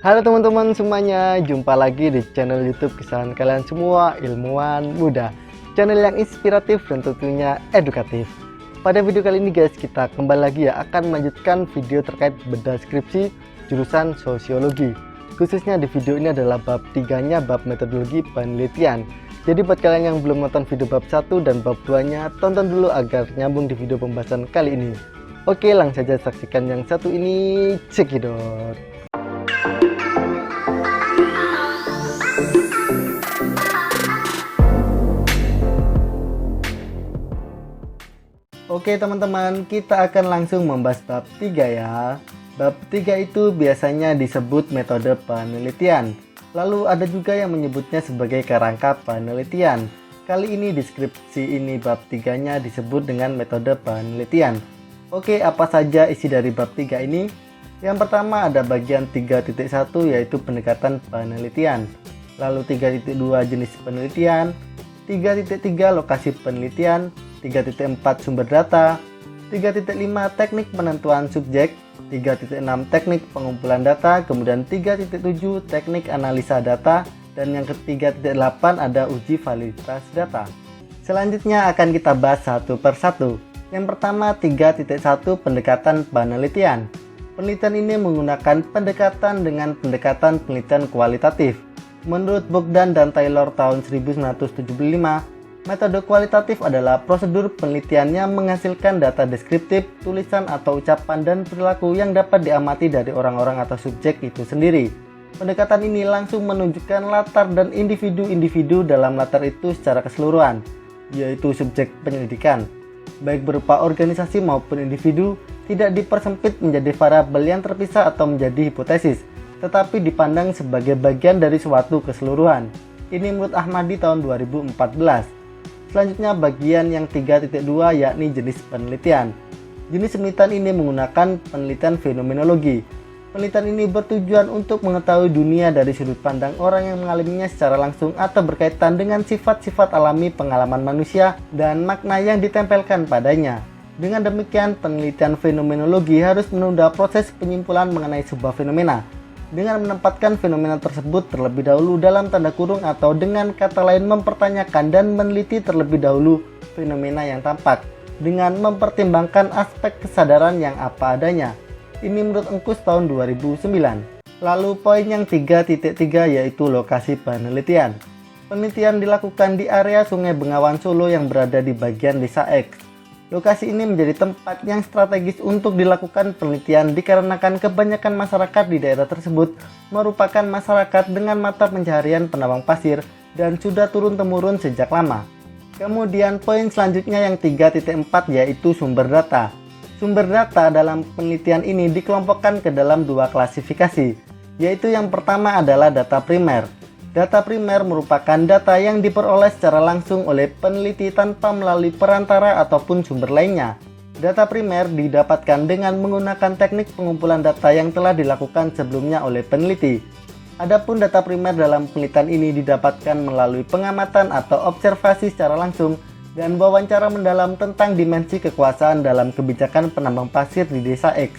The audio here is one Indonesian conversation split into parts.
Halo teman-teman semuanya, jumpa lagi di channel YouTube kesayangan kalian semua, ilmuwan muda. Channel yang inspiratif dan tentunya edukatif. Pada video kali ini guys, kita kembali lagi akan melanjutkan video terkait bedah skripsi jurusan sosiologi. Khususnya di video ini adalah bab 3-nya, bab metodologi penelitian. Jadi buat kalian yang belum nonton video bab 1 dan bab 2-nya, tonton dulu agar nyambung di video pembahasan kali ini. Oke, langsung saja saksikan yang satu ini, cekidot. Oke teman-teman, kita akan langsung membahas bab 3 ya. Bab 3 itu biasanya disebut metode penelitian. Lalu ada juga yang menyebutnya sebagai kerangka penelitian. Kali ini deskripsi ini bab 3-nya disebut dengan metode penelitian. Oke, apa saja isi dari bab 3 ini? Yang pertama ada bagian 3.1 yaitu pendekatan penelitian. Lalu 3.2 jenis penelitian, 3.3 lokasi penelitian, 3.4 sumber data, 3.5 teknik penentuan subjek, 3.6 teknik pengumpulan data, kemudian 3.7 teknik analisa data, dan yang ke 3.8 ada uji validitas data. Selanjutnya akan kita bahas satu persatu. Yang pertama 3.1 pendekatan penelitian. Penelitian ini menggunakan pendekatan dengan pendekatan penelitian kualitatif. Menurut Bogdan dan Taylor tahun 1975, metode kualitatif adalah prosedur penelitian yang menghasilkan data deskriptif, tulisan atau ucapan dan perilaku yang dapat diamati dari orang-orang atau subjek itu sendiri. Pendekatan ini langsung menunjukkan latar dan individu-individu dalam latar itu secara keseluruhan, yaitu subjek penyelidikan. Baik berupa organisasi maupun individu, tidak dipersempit menjadi variabel yang terpisah atau menjadi hipotesis, tetapi dipandang sebagai bagian dari suatu keseluruhan. Ini menurut Ahmadi tahun 2014. Selanjutnya bagian yang 3.2 yakni jenis penelitian. Jenis penelitian ini menggunakan penelitian fenomenologi. Penelitian ini bertujuan untuk mengetahui dunia dari sudut pandang orang yang mengalaminya secara langsung atau berkaitan dengan sifat-sifat alami pengalaman manusia dan makna yang ditempelkan padanya. Dengan demikian, penelitian fenomenologi harus menunda proses penyimpulan mengenai sebuah fenomena dengan menempatkan fenomena tersebut terlebih dahulu dalam tanda kurung atau dengan kata lain mempertanyakan dan meneliti terlebih dahulu fenomena yang tampak dengan mempertimbangkan aspek kesadaran yang apa adanya. Ini menurut Engkus tahun 2009. Lalu poin yang 3.3 yaitu lokasi penelitian. Penelitian dilakukan di area Sungai Bengawan Solo yang berada di bagian desa X. Lokasi ini menjadi tempat yang strategis untuk dilakukan penelitian dikarenakan kebanyakan masyarakat di daerah tersebut merupakan masyarakat dengan mata pencaharian penambang pasir dan sudah turun-temurun sejak lama. Kemudian poin selanjutnya yang 3.4 yaitu sumber data. Sumber data dalam penelitian ini dikelompokkan ke dalam dua klasifikasi, yaitu yang pertama adalah data primer. Data primer merupakan data yang diperoleh secara langsung oleh peneliti tanpa melalui perantara ataupun sumber lainnya. Data primer didapatkan dengan menggunakan teknik pengumpulan data yang telah dilakukan sebelumnya oleh peneliti. Adapun data primer dalam penelitian ini didapatkan melalui pengamatan atau observasi secara langsung dan wawancara mendalam tentang dimensi kekuasaan dalam kebijakan penambang pasir di desa X.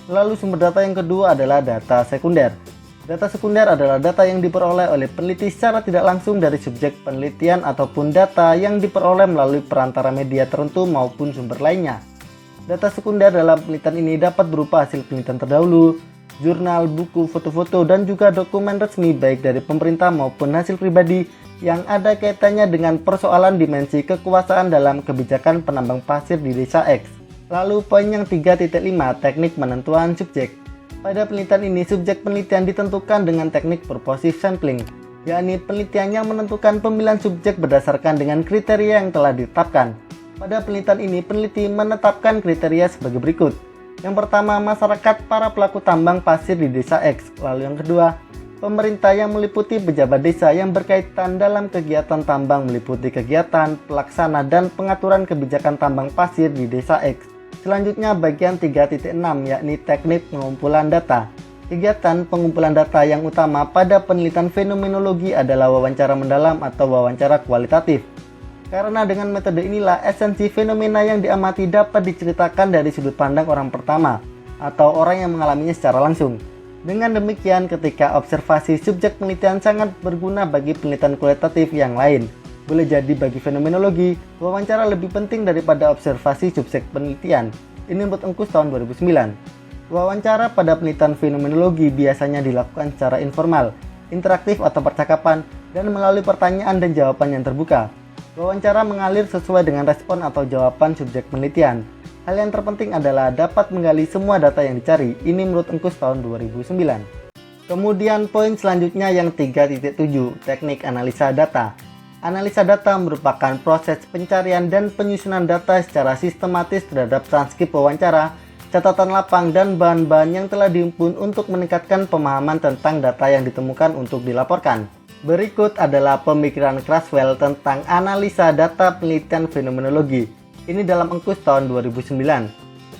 Lalu sumber data yang kedua adalah data sekunder. Data sekunder adalah data yang diperoleh oleh peneliti secara tidak langsung dari subjek penelitian ataupun data yang diperoleh melalui perantara media tertentu maupun sumber lainnya. Data sekunder dalam penelitian ini dapat berupa hasil penelitian terdahulu, jurnal, buku, foto-foto, dan juga dokumen resmi baik dari pemerintah maupun hasil pribadi yang ada kaitannya dengan persoalan dimensi kekuasaan dalam kebijakan penambang pasir di desa X. Lalu poin yang 3.5 teknik penentuan subjek. Pada penelitian ini, subjek penelitian ditentukan dengan teknik purposive sampling, yakni penelitian yang menentukan pemilihan subjek berdasarkan dengan kriteria yang telah ditetapkan. Pada penelitian ini, peneliti menetapkan kriteria sebagai berikut. Yang pertama, masyarakat para pelaku tambang pasir di desa X. Lalu yang kedua, pemerintah yang meliputi pejabat desa yang berkaitan dalam kegiatan tambang meliputi kegiatan, pelaksana, dan pengaturan kebijakan tambang pasir di desa X. Selanjutnya bagian 3.6 yakni teknik pengumpulan data. Kegiatan pengumpulan data yang utama pada penelitian fenomenologi adalah wawancara mendalam atau wawancara kualitatif. Karena dengan metode inilah esensi fenomena yang diamati dapat diceritakan dari sudut pandang orang pertama atau orang yang mengalaminya secara langsung. Dengan demikian, ketika observasi subjek penelitian sangat berguna bagi penelitian kualitatif yang lain. Boleh jadi bagi fenomenologi, wawancara lebih penting daripada observasi subjek penelitian. Ini menurut Engkus tahun 2009. Wawancara pada penelitian fenomenologi biasanya dilakukan secara informal, interaktif atau percakapan, dan melalui pertanyaan dan jawaban yang terbuka. Wawancara mengalir sesuai dengan respon atau jawaban subjek penelitian. Hal yang terpenting adalah dapat menggali semua data yang dicari. Ini menurut Engkus tahun 2009. Kemudian poin selanjutnya yang 3.7, teknik analisa data. Analisa data merupakan proses pencarian dan penyusunan data secara sistematis terhadap transkrip wawancara, catatan lapang, dan bahan-bahan yang telah dihimpun untuk meningkatkan pemahaman tentang data yang ditemukan untuk dilaporkan. Berikut adalah pemikiran Creswell tentang analisa data penelitian fenomenologi. Ini dalam Engkus tahun 2009.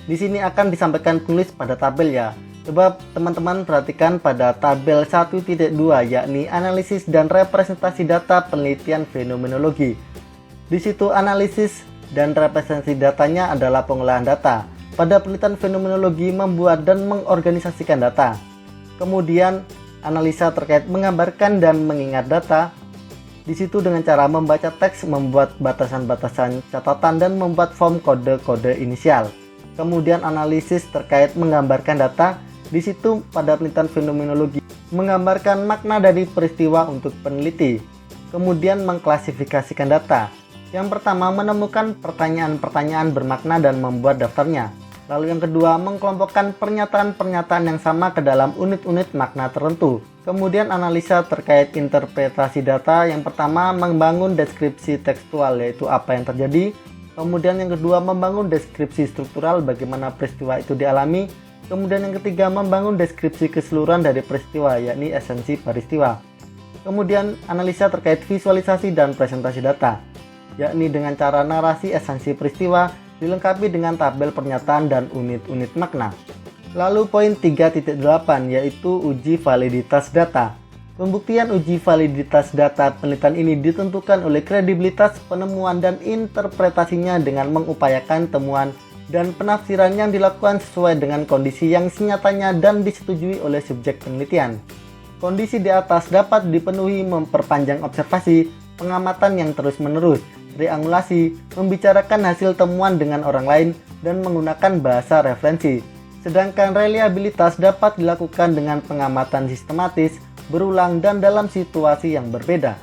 Di sini akan disampaikan penulis pada tabel ya. Coba teman-teman perhatikan pada tabel 1.2, yakni analisis dan representasi data penelitian fenomenologi. Di situ analisis dan representasi datanya adalah pengolahan data. Pada penelitian fenomenologi membuat dan mengorganisasikan data. Kemudian analisa terkait menggambarkan dan mengingat data. Di situ dengan cara membaca teks, membuat batasan-batasan catatan, dan membuat form kode-kode inisial. Kemudian analisis terkait menggambarkan data. Di situ pada penelitian fenomenologi menggambarkan makna dari peristiwa untuk peneliti. Kemudian mengklasifikasikan data. Yang pertama menemukan pertanyaan-pertanyaan bermakna dan membuat daftarnya. Lalu yang kedua mengkelompokkan pernyataan-pernyataan yang sama ke dalam unit-unit makna tertentu. Kemudian analisa terkait interpretasi data. Yang pertama membangun deskripsi tekstual, yaitu apa yang terjadi. Kemudian yang kedua membangun deskripsi struktural, bagaimana peristiwa itu dialami. Kemudian yang ketiga membangun deskripsi keseluruhan dari peristiwa, yakni esensi peristiwa. Kemudian analisa terkait visualisasi dan presentasi data, yakni dengan cara narasi esensi peristiwa dilengkapi dengan tabel pernyataan dan unit-unit makna. Lalu poin 3.8 yaitu uji validitas data. Pembuktian uji validitas data penelitian ini ditentukan oleh kredibilitas penemuan dan interpretasinya dengan mengupayakan temuan dan penafsiran yang dilakukan sesuai dengan kondisi yang senyatanya dan disetujui oleh subjek penelitian. Kondisi di atas dapat dipenuhi memperpanjang observasi, pengamatan yang terus-menerus, triangulasi, membicarakan hasil temuan dengan orang lain, dan menggunakan bahasa referensi. Sedangkan reliabilitas dapat dilakukan dengan pengamatan sistematis, berulang, dan dalam situasi yang berbeda.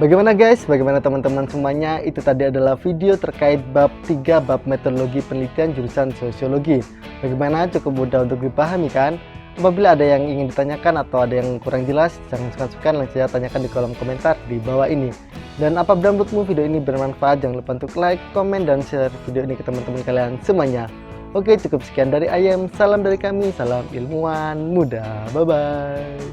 Bagaimana guys? Bagaimana teman-teman semuanya? Itu tadi adalah video terkait bab 3 bab metodologi penelitian jurusan sosiologi. Bagaimana? Cukup mudah untuk dipahami kan? Apabila ada yang ingin ditanyakan atau ada yang kurang jelas, jangan sungkan-sungkan langsung saja tanyakan di kolom komentar di bawah ini. Dan apabila menurutmu video ini bermanfaat, jangan lupa untuk like, komen, dan share video ini ke teman-teman kalian semuanya. Oke, cukup sekian dari Ayem. Salam dari kami, salam ilmuwan muda. Bye-bye.